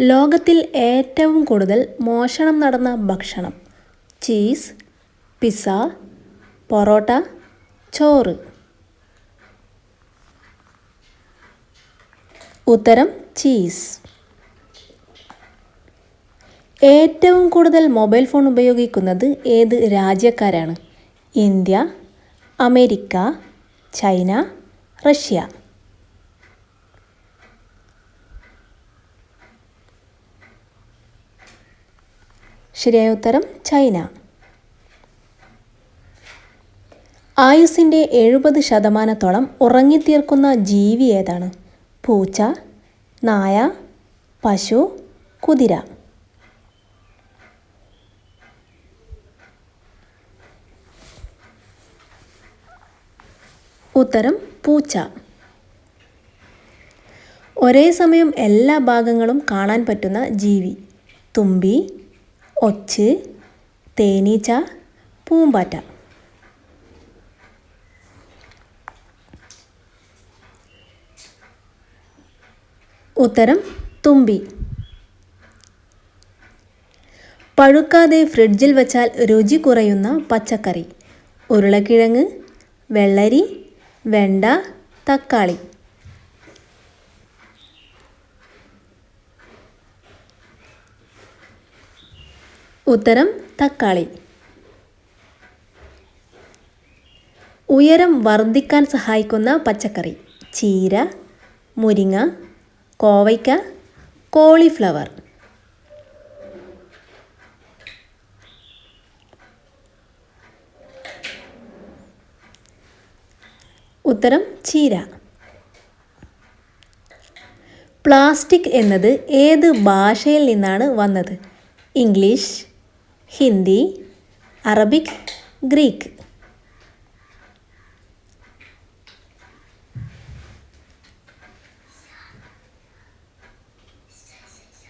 ലോകത്തിൽ ഏറ്റവും കൂടുതൽ മോഷണം നടന്ന ഭക്ഷണം: ചീസ്, പിസ്സ, പൊറോട്ട, ചോറ്. ഉത്തരം ചീസ്. ഏറ്റവും കൂടുതൽ മൊബൈൽ ഫോൺ ഉപയോഗിക്കുന്നത് ഏത് രാജ്യക്കാരാണ്? India, America, China, Russia. ശരിയായ ഉത്തരം ചൈന. ആയുസ്സിൻ്റെ 70% ഉറങ്ങിത്തീർക്കുന്ന ജീവി ഏതാണ്? പൂച്ച, നായ, പശു, കുതിര. ഉത്തരം പൂച്ച. ഒരേ സമയം എല്ലാ ഭാഗങ്ങളും കാണാൻ പറ്റുന്ന ജീവി: തുമ്പി, ഒച്ച്, തേനീച്ച, പൂമ്പാറ്റ. ഉത്തരം തുമ്പി. പഴുക്കാതെ ഫ്രിഡ്ജിൽ വച്ചാൽ രുചി കുറയുന്ന പച്ചക്കറി: ഉരുളക്കിഴങ്ങ്, വെള്ളരി, വെണ്ട, തക്കാളി. ഉത്തരം തക്കാളി. ഉയരം വർദ്ധിക്കാൻ സഹായിക്കുന്ന പച്ചക്കറി: ചീര, മുരിങ്ങ, കോവയ്ക്ക, കോളിഫ്ലവർ. ഉത്തരം ചീര. പ്ലാസ്റ്റിക് എന്നത് ഏത് ഭാഷയിൽ നിന്നാണ് വന്നത്? English, Hindi, Arabic, Greek.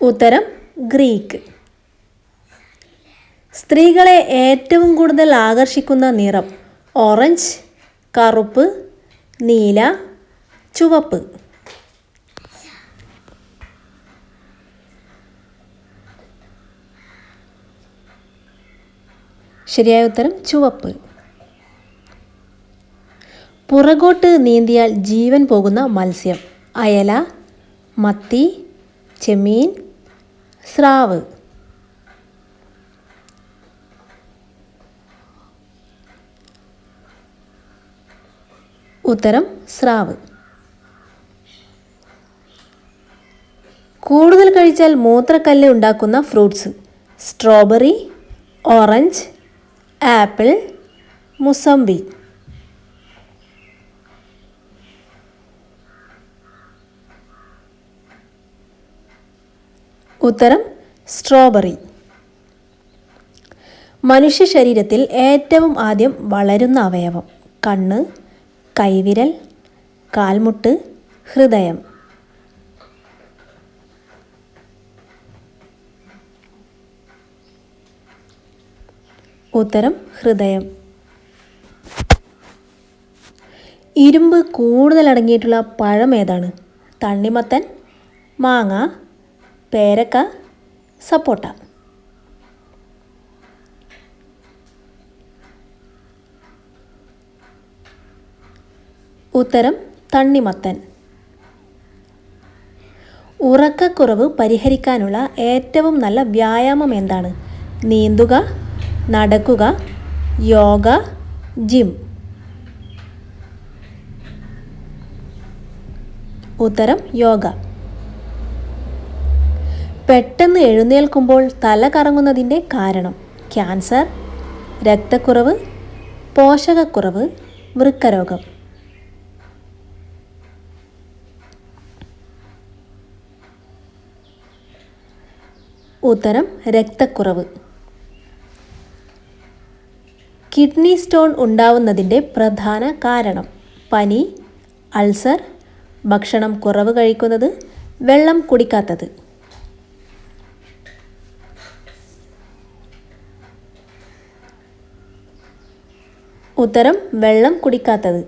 ഉത്തരം ഗ്രീക്ക്. സ്ത്രീകളെ ഏറ്റവും കൂടുതൽ ആകർഷിക്കുന്ന നിറം: ഓറഞ്ച്, കറുപ്പ്, നീല, ചുവപ്പ്. ശരിയായ ഉത്തരം ചുവപ്പ്. പുറകോട്ട് നീന്തിയാൽ ജീവൻ പോകുന്ന മത്സ്യം: അയല, മത്തി, ചെമ്മീൻ, സ്രാവ്. ഉത്തരം സ്രാവ്. കൂടുതൽ കഴിച്ചാൽ മൂത്രക്കല്ല് ഉണ്ടാക്കുന്ന fruits: strawberry, orange, apple, mosambi. ഉത്തരം സ്ട്രോബെറി. മനുഷ്യ ശരീരത്തിൽ ഏറ്റവും ആദ്യം വളരുന്ന അവയവം: കണ്ണ്, കൈവിരൽ, കാൽമുട്ട്, ഹൃദയം. ഉത്തരം ഹൃദയം. ഇരുമ്പ് കൂടുതൽ അടങ്ങിയിട്ടുള്ള പഴം ഏതാണ്? തണ്ണിമത്തൻ, മാങ്ങ, പേരക്ക, സപ്പോട്ട. ഉത്തരം തണ്ണിമത്തൻ. ഉറക്കക്കുറവ് പരിഹരിക്കാനുള്ള ഏറ്റവും നല്ല വ്യായാമം എന്താണ്? നീന്തുക, നടക്കുക, യോഗ, ജിം. ഉത്തരം യോഗ. പെട്ടെന്ന് എഴുന്നേൽക്കുമ്പോൾ തല കറങ്ങുന്നതിൻ്റെ കാരണം: ക്യാൻസർ, രക്തക്കുറവ്, പോഷകക്കുറവ്, വൃക്കരോഗം. ഉത്തരം രക്തക്കുറവ്. കിഡ്നി സ്റ്റോൺ ഉണ്ടാവുന്നതിൻ്റെ പ്രധാന കാരണം: പനി, അൾസർ, ഭക്ഷണം കുറവ് കഴിക്കുന്നത്, വെള്ളം കുടിക്കാത്തത്. ഉത്തരം വെള്ളം കുടിക്കാത്തത്.